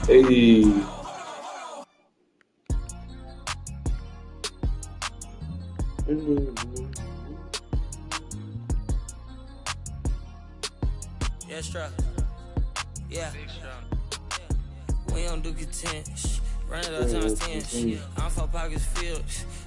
Hey. Yeah, struck. Yeah. We don't do content. Run it up times 10. I'm for pockets filled.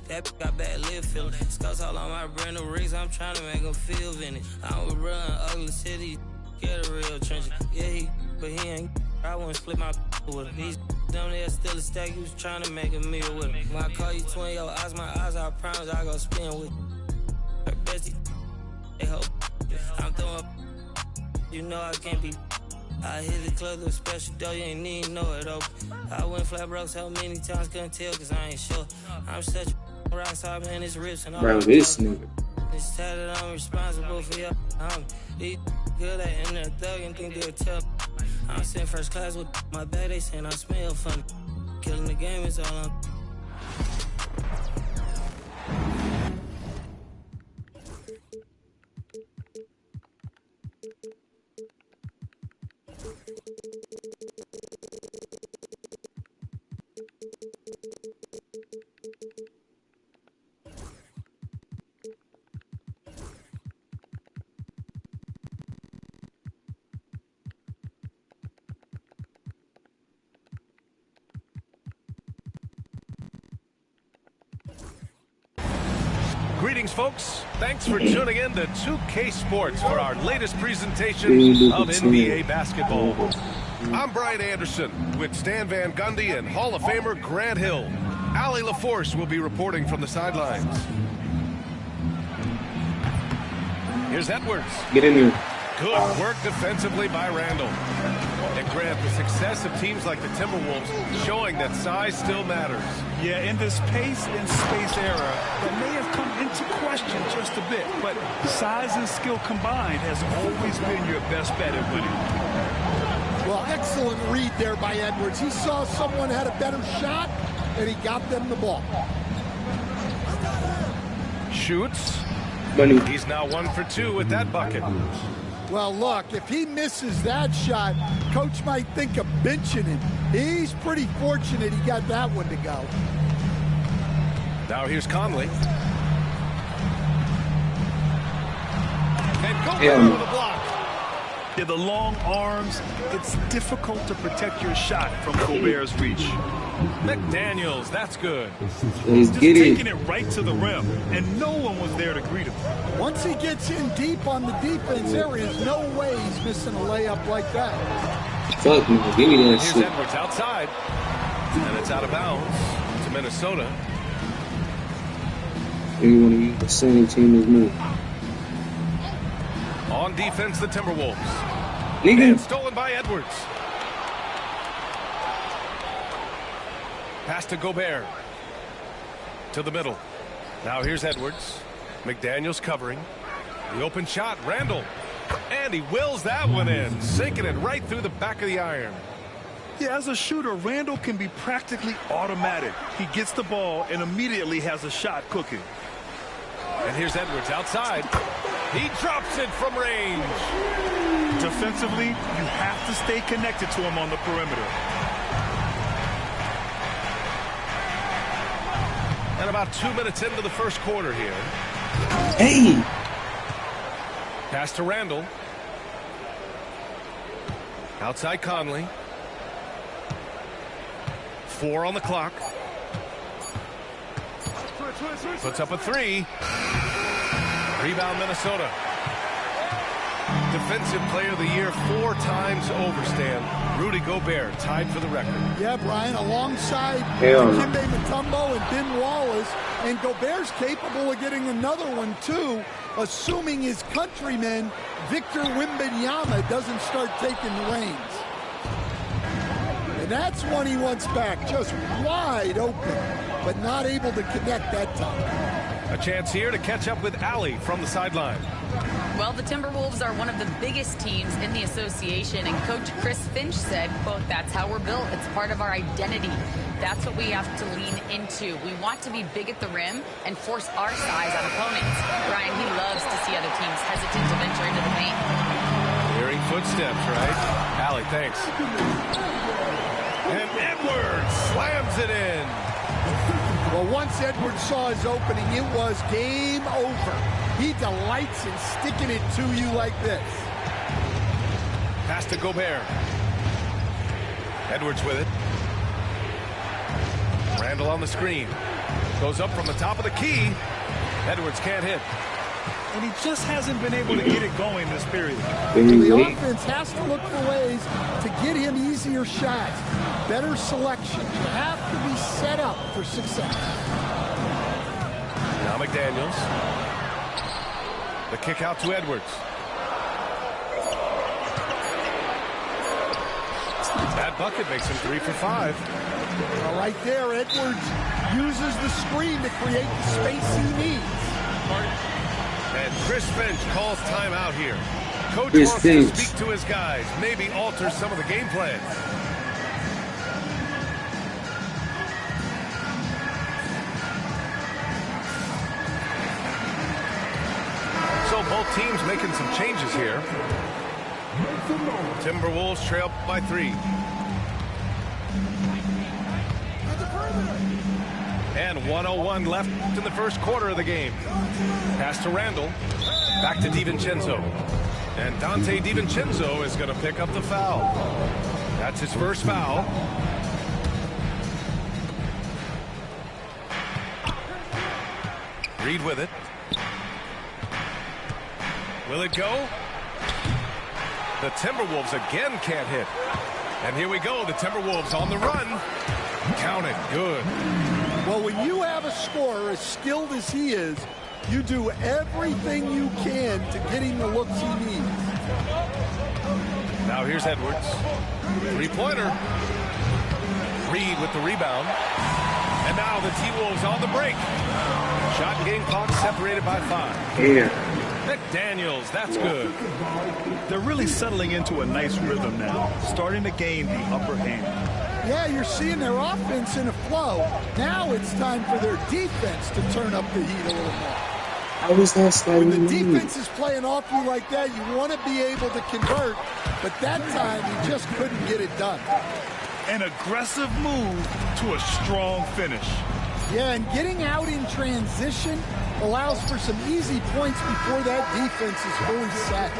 That got bad lip feeling. Scouts all on my brand new rigs. I'm trying to make them feel vintage. I was run ugly city. Get a real trench. Yeah, but he ain't. I wouldn't split my with him. He's down there still a stack. He was trying to make a meal with him. When I call you twin, your eyes, my eyes, I promise I go spin with you. Her bestie, they hope. I'm throwing. You know I can't be. I hit the club with a special dough, you ain't need know it open. I went flat broke so many times, couldn't tell cause I ain't sure. I'm such a rock star, man, it's rips and all. Bro, this nigga. It's tatted, I'm responsible for your these good at in there thug and think they'll tell. I'm sitting first class with my bag, they saying I smell funny. Killing the game is all I'm. Greetings, folks. Thanks for tuning in to 2K Sports for our latest presentation of NBA basketball. I'm Brian Anderson with Stan Van Gundy and Hall of Famer Grant Hill. Allie LaForce will be reporting from the sidelines. Here's Edwards. Get in here. Good work defensively by Randall. And Grant, the success of teams like the Timberwolves showing that size still matters. Yeah, in this pace and space era, that may have come into question just a bit, but size and skill combined has always been your best bet at winning. Well, excellent read there by Edwards. He saw someone had a better shot, and he got them the ball. Shoots. Money. He's now 1 for 2 with that bucket. Well, look, if he misses that shot, coach might think of benching him. He's pretty fortunate he got that one to go. Now here's Conley. And Gobert with a block. Yeah, the long arms, it's difficult to protect your shot from Gobert's reach. McDaniels, that's good. He's Just getting taking it right to the rim, and no one was there to greet him. Once he gets in deep on the defense, there is no way he's missing a layup like that. fuck me. Give me that Here's shit. Edwards outside. And it's out of bounds to Minnesota. You want to use the same team as me. On defense, the Timberwolves. Nigga. And stolen by Edwards. Pass to Gobert. To the middle. Now here's Edwards. McDaniels covering. The open shot, Randall. And he wills that one in, sinking it right through the back of the iron. Yeah, as a shooter, Randall can be practically automatic. He gets the ball and immediately has a shot cooking. And here's Edwards outside. He drops it from range. Defensively, you have to stay connected to him on the perimeter. And about 2 minutes into the first quarter here. Hey! Pass to Randall. Outside Conley. 4 on the clock. Puts up a 3. Rebound Minnesota. Defensive Player of the Year 4 times over, Stan. Rudy Gobert tied for the record. Yeah, Brian, alongside Hell. Dikembe Mutombo and Ben Wallace, and Gobert's capable of getting another one too, assuming his countryman Victor Wembanyama doesn't start taking the reins. And that's one he wants back, just wide open, but not able to connect that time. A chance here to catch up with Allie from the sideline. Well, the Timberwolves are one of the biggest teams in the association, and Coach Chris Finch said, quote, "That's how we're built. It's part of our identity. That's what we have to lean into. We want to be big at the rim and force our size on opponents." Brian, he loves to see other teams hesitant to venture into the paint. Clearing footsteps, right? Allie, thanks. And Edwards slams it in. Well, once Edwards saw his opening, it was game over. He delights in sticking it to you like this. Pass to Gobert. Edwards with it. Randall on the screen. Goes up from the top of the key. Edwards can't hit. And he just hasn't been able to get it going this period. The offense has to look for ways to get him easier shots. Better selection. You have to be set up for success. Now McDaniels. The kick out to Edwards. That bucket makes him 3 for 5. Well, right there, Edwards uses the screen to create the space he needs. And Chris Finch calls timeout here. Coach Chris wants Finch to speak to his guys, maybe alter some of the game plan. So both teams making some changes here. Timberwolves trail by 3. And 1:01 left in the first quarter of the game. Pass to Randall. Back to DiVincenzo. And Dante DiVincenzo is going to pick up the foul. That's his first foul. Reed with it. Will it go? The Timberwolves again can't hit. And here we go. The Timberwolves on the run. Count it. Good. Well, when you have a scorer as skilled as he is, you do everything you can to get him the looks he needs. Now here's Edwards. 3-pointer. Reed with the rebound. And now the T-Wolves on the break. Shot game clock separated by 5. Yeah. McDaniels, that's good. They're really settling into a nice rhythm now, starting to gain the upper hand. Yeah, you're seeing their offense in a flow. Now it's time for their defense to turn up the heat a little more. How was that sliding? When the defense is playing off you like that, you want to be able to convert, but that time you just couldn't get it done. An aggressive move to a strong finish. Yeah, and getting out in transition allows for some easy points before that defense is fully set.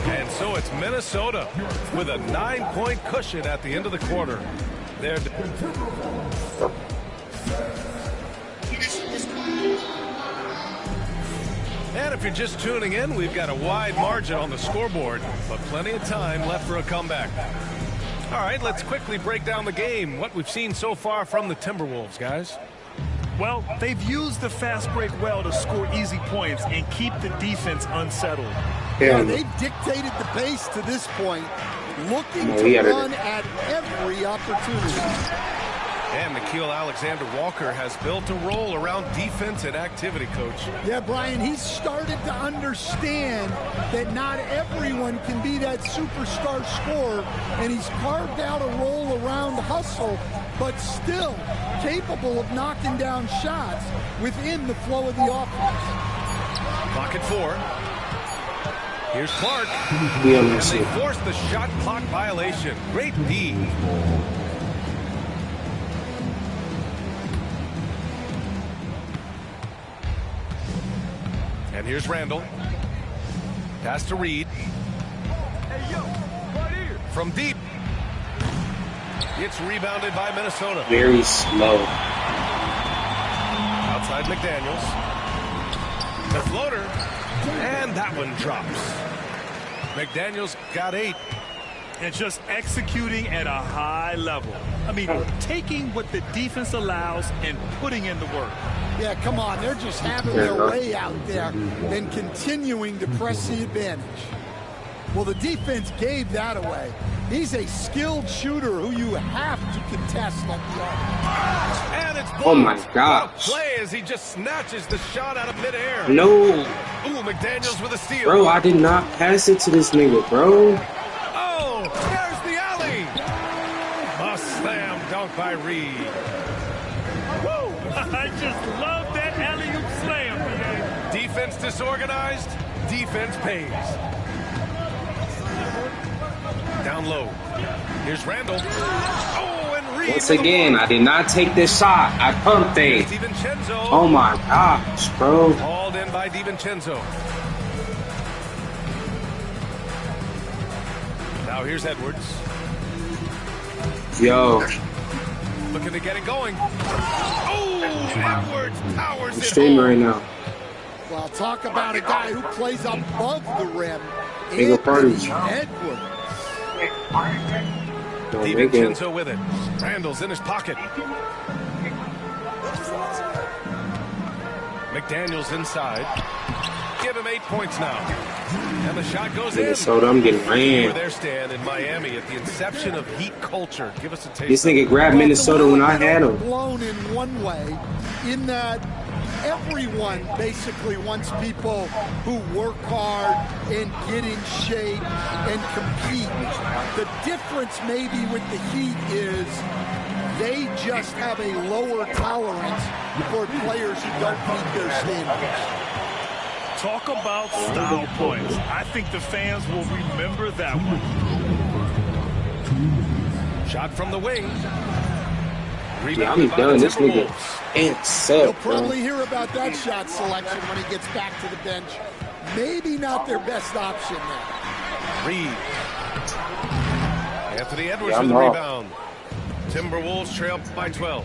And so it's Minnesota with a 9-point cushion at the end of the quarter. They're and if you're just tuning in, we've got a wide margin on the scoreboard, but plenty of time left for a comeback. All right, let's quickly break down the game, what we've seen so far from the Timberwolves, guys. Well, they've used the fast break well to score easy points and keep the defense unsettled. Yeah, they've dictated the pace to this point, looking to run at every opportunity. And Nickeil Alexander-Walker has built a role around defense and activity, Coach. Yeah, Brian, he's started to understand that not everyone can be that superstar scorer, and he's carved out a role around hustle, but still capable of knocking down shots within the flow of the offense. Clock at 4. Here's Clark. And they force the shot clock violation. Great D. And here's Randall. Pass to Reed. From deep. It's rebounded by Minnesota. Very slow. Outside McDaniels. The floater. And that one drops. McDaniels got 8. And just executing at a high level. I mean, taking what the defense allows and putting in the work. Yeah, come on. They're just having their way out there and continuing to press the advantage. Well, the defense gave that away. He's a skilled shooter who you have to contest on the offense. And it's blocked. Oh, my gosh. Play as he just snatches the shot out of midair. No. Ooh, McDaniels with a steal. Bro, I did not pass it to this nigga, bro. Oh, there's the alley. A slam dunk by Reed. Woo! I just love that alley-oop slam, man. Defense disorganized, defense pays. Down low. Here's Randall. Oh, and Reed. Once again, I did not take this shot. I pumped it. DiVincenzo. Oh my gosh, bro. Hauled in by DiVincenzo. Now here's Edwards. Yo. Looking to get it going. Oh, Edwards powers I'm it streaming home. right now. Well, talk about a guy who plays above the rim. Bigger parties. Edwards. Don't make it. DiVincenzo with it. Randall's in his pocket. McDaniels inside. Give him 8 points now. And the shot goes in. Minnesota, I'm getting You were ran. there, Stan, in Miami at the inception of Heat culture. Give us a taste. This nigga grabbed Minnesota when I had him. Blown in one way, in that everyone basically wants people who work hard and get in shape and compete. The difference maybe with the Heat is they just have a lower tolerance for players who don't meet their standards. Talk about style points. I think the fans will remember that one. Shot from the wing. Yeah, I'm done. This nigga ain't You'll set, bro. probably hear about that shot selection when he gets back to the bench. Maybe not their best option now. Reed. Anthony Edwards Yeah, with I'm the off. rebound. Timberwolves trail by 12.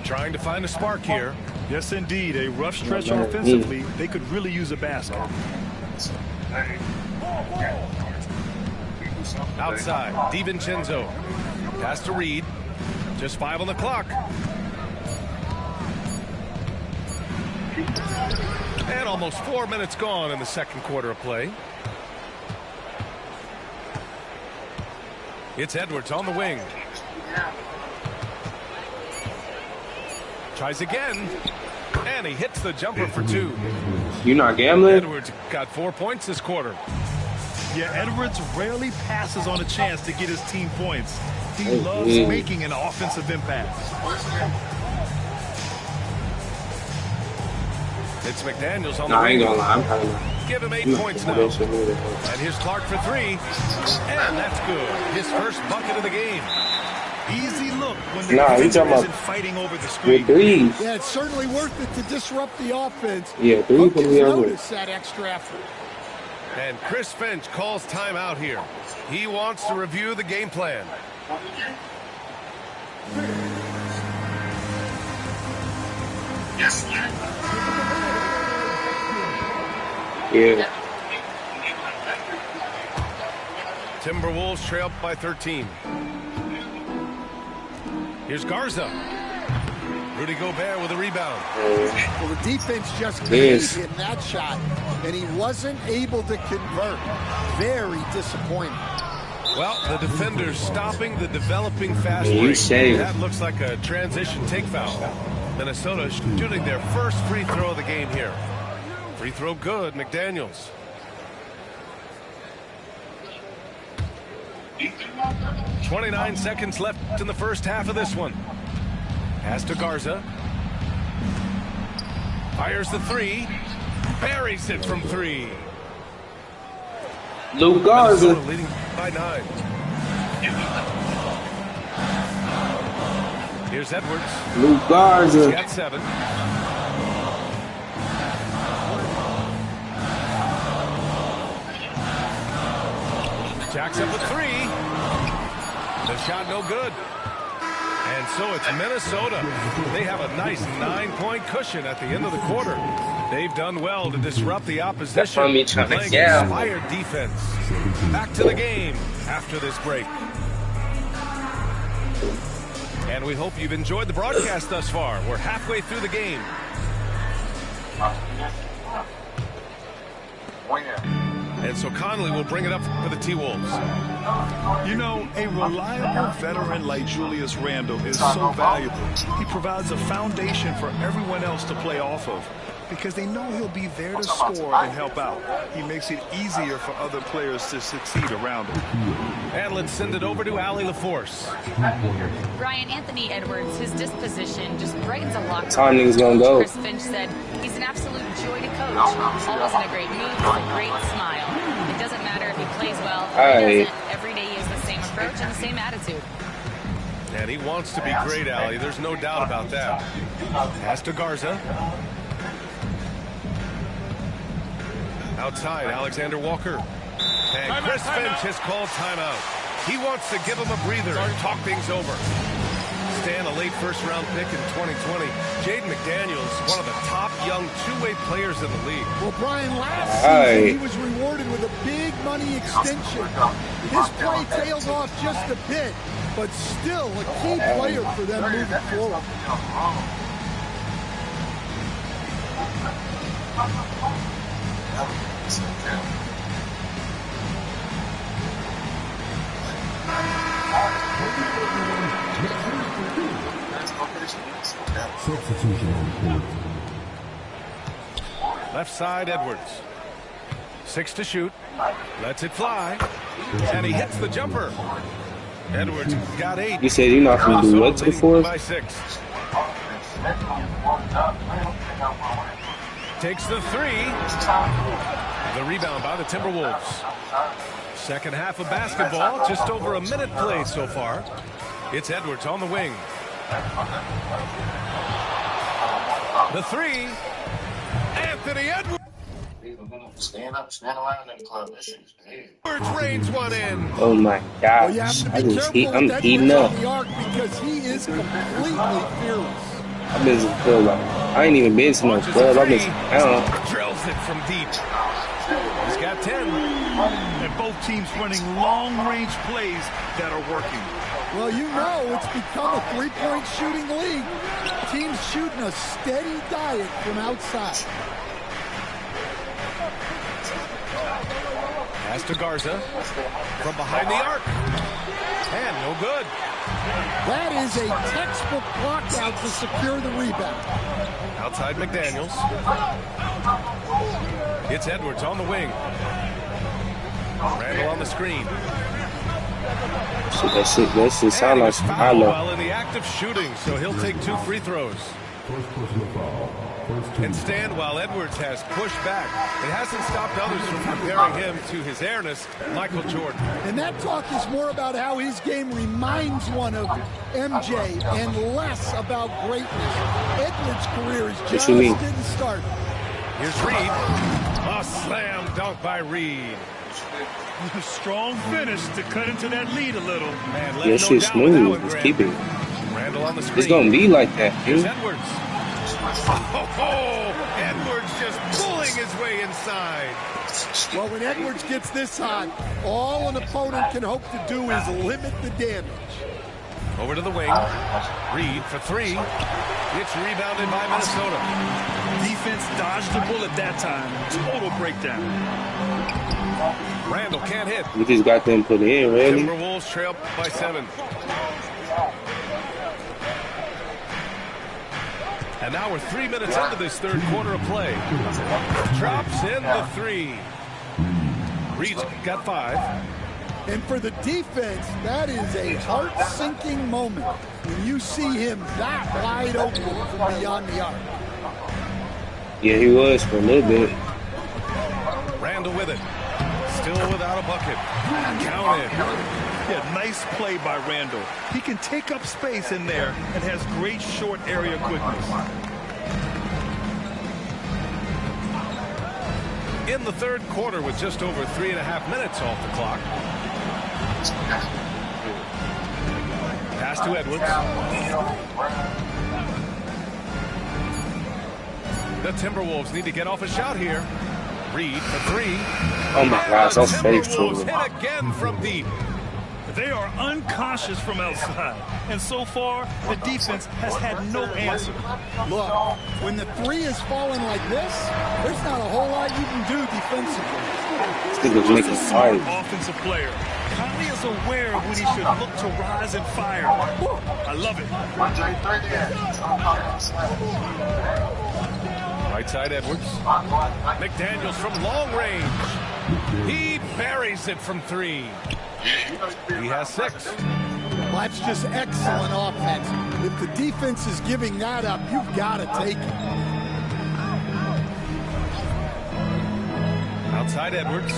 Trying to find a spark here. Yes, indeed. A rough stretch Yeah, man. offensively. They could really use a basket. Outside, DiVincenzo. Pass to Reed. Just 5 on the clock. And almost 4 minutes gone in the second quarter of play. It's Edwards on the wing. Tries again. And he hits the jumper for 2. You not gambling? Edwards got 4 points this quarter. Yeah, Edwards rarely passes on a chance to get his team points. He Oh, loves yeah. making an offensive impact. It's McDaniels on Nah, the I ain't wing. gonna lie. I'm kind of. Give him 8 points now. And here's Clark for 3. And that's good. His first bucket of the game. Easy look when the Nah, you defender talking about isn't fighting over the with screen. threes. Yeah, it's certainly worth it to disrupt the offense. Yeah, three Who can can be over. notice that extra effort? And Chris Finch calls timeout here. He wants to review the game plan. Yeah. Timberwolves trail by 13. Here's Garza. Rudy Gobert with a rebound. Well, the defense just Yes. gave him that shot, and he wasn't able to convert. Very disappointing. Well, the defenders stopping the developing fast Yeah, you break. saved. That looks like a transition take foul. Minnesota shooting their first free throw of the game here. Free throw good, McDaniels. .29 seconds left in the first half of this one. Pass to Garza. Fires the 3. Buries it from 3. Luke Garza. Minnesota leading by 9. Here's Edwards. Luke He's Garza. got 7. Jacks up with 3. The shot no good. And so it's Minnesota. They have a nice 9-point cushion at the end of the quarter. They've done well to disrupt the opposition. That's from me trying to playing gamble. inspired defense. Back to the game after this break. And we hope you've enjoyed the broadcast thus far. We're halfway through the game. And so Conley will bring it up for the T-Wolves. You know, a reliable veteran like Julius Randle is so valuable. He provides a foundation for everyone else to play off of because they know he'll be there to score and help out. He makes it easier for other players to succeed around him. And let's send it over to Allie LaForce. Brian, Anthony Edwards, his disposition just brightens a locker That's how room. niggas gonna go. Chris Finch said he's an absolute joy to coach. Always in a great mood with a great smile. It doesn't matter if he plays well or he Alright. doesn't. Every day he approach and the same attitude. And he wants to be great, Allie. There's no doubt about that. Pass to Garza. Outside, Alexander Walker. And Chris Finch has called timeout. He wants to give him a breather and talk things over. Stan, a late first-round pick in 2020. Jaden McDaniels, one of the top young two-way players in the league. Well, Brian, last season he was rewarded with a big money extension. His play tailed off just a bit, but still a key player for them moving forward. Left side, Edwards. 6 to shoot. Lets it fly. And he hits the jumper. Edwards got 8. You said you're not going to do what to the fourth? By 6. Takes the 3. The rebound by the Timberwolves. Second half of basketball. Just over a minute played so far. It's Edwards on the wing. The 3. Anthony Edwards. Stand up, stand around in the club. That shit is big. Edwards rains one in. Oh my gosh. I'm heating up. Because he is completely fearless. I've been feel like I ain't even been to no club. I've been, I don't know. Drills it from deep. He's got 10. And both teams running long-range plays that are working. Well, you know it's become a three-point shooting league. Teams shooting a steady diet from outside. Pass to Garza from behind the arc. And no good. That is a textbook block out to secure the rebound. Outside McDaniels. It's Edwards on the wing. Randall on the screen. So that's it. Sound like foul while in the act of shooting, so he'll take 2 free throws. And stand while Edwards has pushed back. It hasn't stopped others from comparing him to his airness, Michael Jordan. And that talk is more about how his game reminds one of MJ and less about greatness. Edwards' career is just didn't start. Here's Reed. A slam dunk by Reed. A strong finish to cut into that lead a little. Man, yeah, shit's smooth. Let's keep it. Randall on the screen. It's gonna be like that, dude. Here's Edwards. Oh, Edwards just pulling his way inside. Well, when Edwards gets this hot, all an opponent can hope to do is limit the damage. Over to the wing. Reed for 3. It's rebounded by Minnesota. Defense dodged the bullet that time. Total breakdown. Randall can't hit. We just got them put in, really. Timberwolves trail by 7. And now we're 3 minutes into this third quarter of play. Drops in the 3. Reed's got 5. And for the defense, that is a heart-sinking moment when you see him that wide open from beyond the arc. Yeah, he was for a little bit. Randall with it. Still without a bucket. Counted. Yeah, nice play by Randall. He can take up space in there and has great short area quickness. In the third quarter with just over 3.5 minutes off the clock. Pass to Edwards. The Timberwolves need to get off a shot here. Reed for 3. Oh my gosh, that's faithful. Timberwolves hit again from deep. They are unconscious from outside, and so far, the defense has had no answer. Look, when the 3 is falling like this, there's not a whole lot you can do defensively. He's a smart offensive player. Conley is aware of when he should look to rise and fire. I love it. Right side Edwards. McDaniels from long range. He buries it from 3. He has 6. Well, that's just excellent offense. If the defense is giving that up, you've got to take it. Outside Edwards.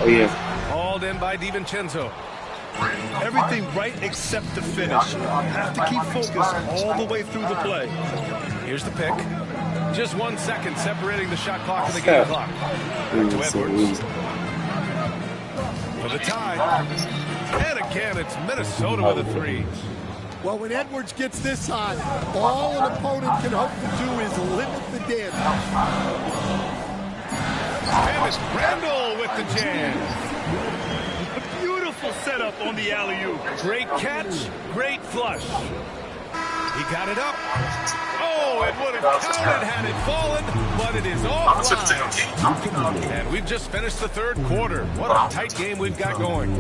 Oh, yeah. Hauled in by DiVincenzo. Everything right except the finish. Have to keep focused all the way through the play. Here's the pick. Just 1 second separating the shot clock and the game clock. Back to Edwards. For the tie. And again, it's Minnesota with a three. Well, when Edwards gets this hot, all an opponent can hope to do is limit the damage. And it's Randall with the jam. Beautiful setup on the alley-oop. Great catch, great flush. He got it up. Oh, it would have counted had it fallen, but it is offline. And we've just finished the third quarter. What a tight game we've got going.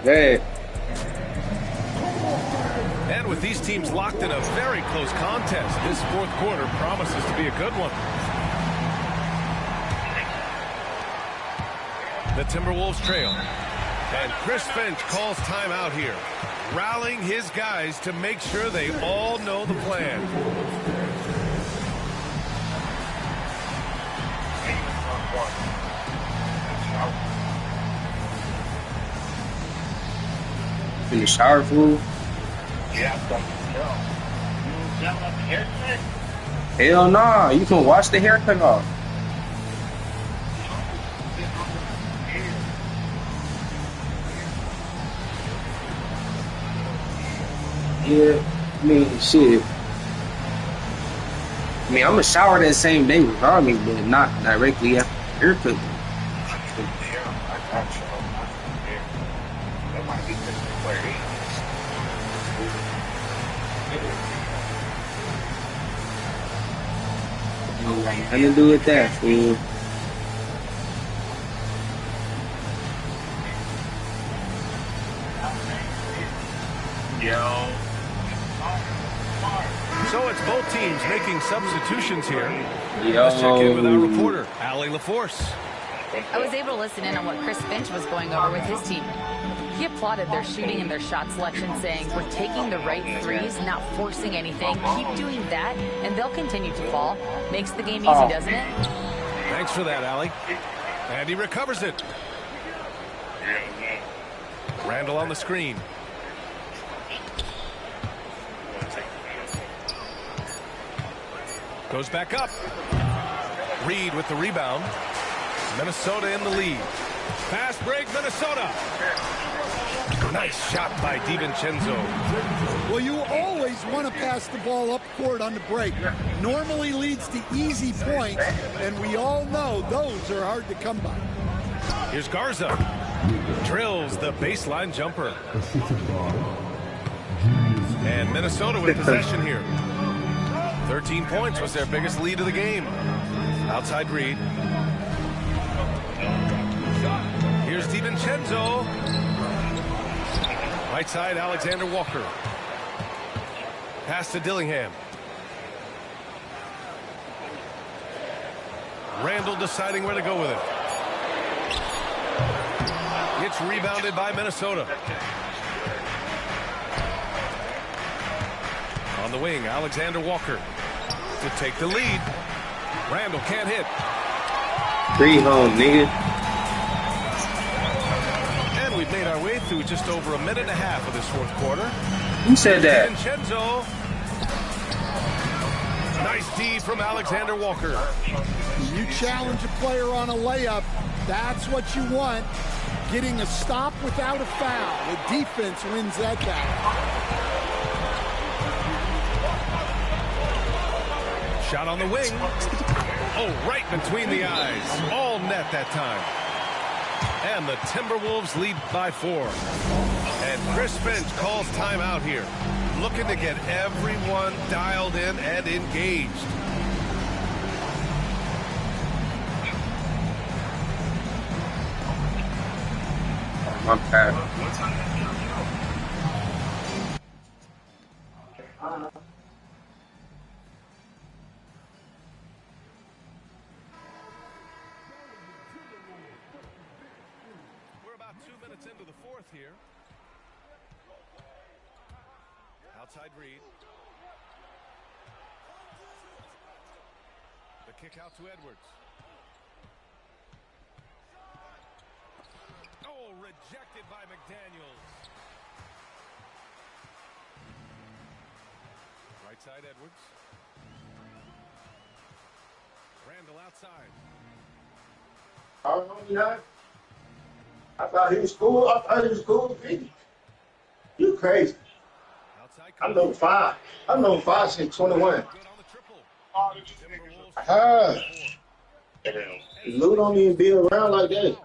Hey. And with these teams locked in a very close contest, this fourth quarter promises to be a good one. The Timberwolves trail. And Chris Finch calls timeout here, rallying his guys to make sure they all know the plan. In the shower, fool? Hell nah, you can wash the haircut off. Yeah, I mean, shit. I mean, I'm gonna shower that same day regardless, but not directly after haircut. Nothing to do with that, fool. So it's both teams making substitutions here. Yo. Let's check in with our reporter, Allie LaForce. I was able to listen in on what Chris Finch was going over with his team. He applauded their shooting and their shot selection, saying, "We're taking the right threes, not forcing anything. Keep doing that, and they'll continue to fall." Makes the game easy, doesn't it? Thanks for that, Allie. And he recovers it. Randall on the screen. Goes back up. Reed with the rebound. Minnesota in the lead. Fast break, Minnesota. Nice shot by DiVincenzo. Well, you always want to pass the ball up court on the break. Normally leads to easy points, and we all know those are hard to come by. Here's Garza. Drills the baseline jumper. And Minnesota with possession here. 13 points was their biggest lead of the game. Outside Reed. Here's DiVincenzo. Right side, Alexander Walker. Pass to Dillingham. Randall deciding where to go with it. It's rebounded by Minnesota. On the wing, Alexander Walker to take the lead. Randall can't hit. Three home, nigga. And we've made our way through just over a minute and a half of this fourth quarter. Who said that? Vincenzo. Nice D from Alexander Walker. You challenge a player on a layup, that's what you want. Getting a stop without a foul. The defense wins that battle. Shot on the wing. Oh, right between the eyes. All net that time. And the Timberwolves lead by 4. And Chris Finch calls timeout here. Looking to get everyone dialed in and engaged. My bad. We're about 2 minutes into the fourth here. Outside Reed. The kick out to Edwards. Right side, Edwards. Randall outside. Oh, yeah. I thought he was cool. I thought he was cool with me. You crazy. Outside I'm number 5. I'm number 5 since 21. good on the triple. Lou don't even be around like that.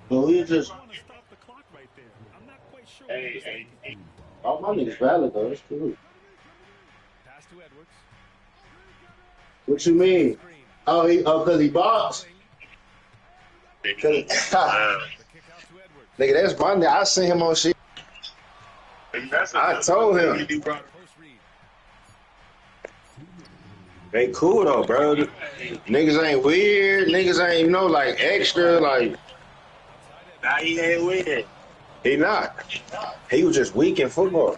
But we just. Want to stop the clock right there. I'm not quite sure. All my niggas valid though. That's cool. Pass to Edwards. What you mean? Oh, cause he boxed. Nigga, that's my nigga. I seen him on shit. I told him. They cool though, bro. Niggas ain't weird. Niggas ain't like extra. Like, Nah, he ain't weird. he not. He was just weak in football.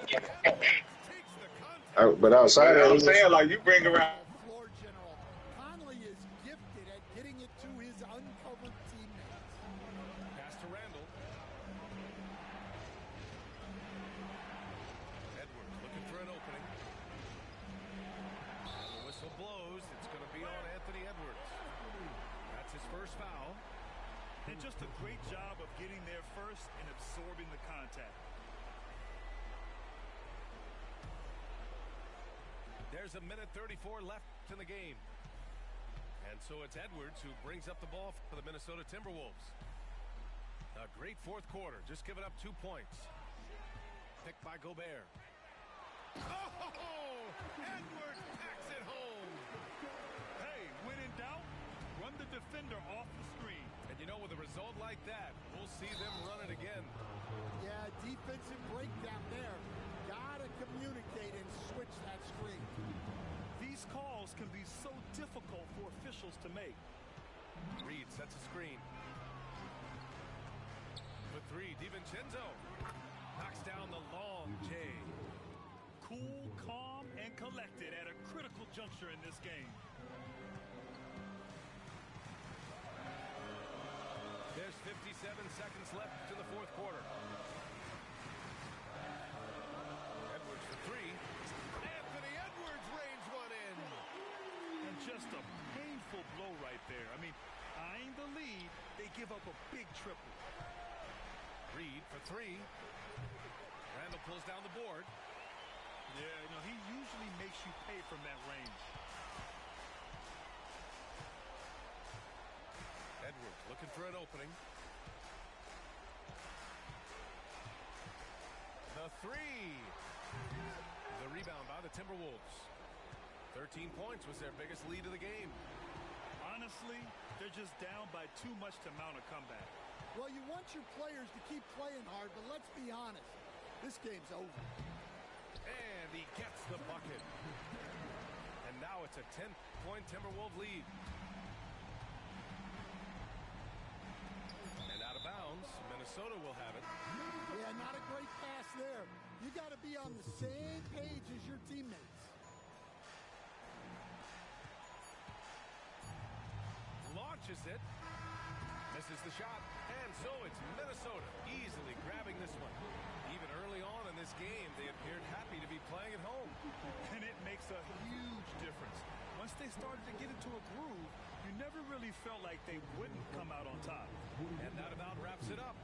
But outside of that, I'm saying, like, you bring around. Floor general. Conley is gifted at getting it to his uncovered teammates. Pass to Randall. Edwards looking for an opening. And the whistle blows. It's going to be on Anthony Edwards. That's his first foul. And just a great job of getting there first and absorbing the contact. There's a minute 34 left in the game. And so it's Edwards who brings up the ball for the Minnesota Timberwolves. A great fourth quarter, just giving up 2 points. Picked by Gobert. Oh! Edwards packs it home. Hey, when in doubt, run the defender off the screen. And you know, with a result like that, we'll see them run it again. Yeah, defensive breakdown there. Gotta communicate and switch that screen. These calls can be so difficult for officials to make. Reed sets a screen. For 3, DiVincenzo knocks down the long J. Cool, calm, and collected at a critical juncture in this game. There's 57 seconds left in the fourth quarter. Edwards for 3. Anthony Edwards rains one in. And just a painful blow right there. I mean, eyeing the lead, they give up a big triple. Reed for 3. Randall pulls down the board. Yeah, you know, he usually makes you pay from that range. Edwards looking for an opening. The 3. The rebound by the Timberwolves. 13 points was their biggest lead of the game. Honestly, they're just down by too much to mount a comeback. Well, you want your players to keep playing hard, but let's be honest. This game's over. And he gets the bucket. And now it's a 10-point Timberwolves lead. And out of bounds, Minnesota will have it. Yeah, not a great pass there. You got to be on the same page as your teammates. Launches it. Misses the shot. And so it's Minnesota easily grabbing this one. Even early on in this game, they appeared happy to be playing at home. And it makes a huge difference. Once they started to get into a groove, you never really felt like they wouldn't come out on top. And that about wraps it up.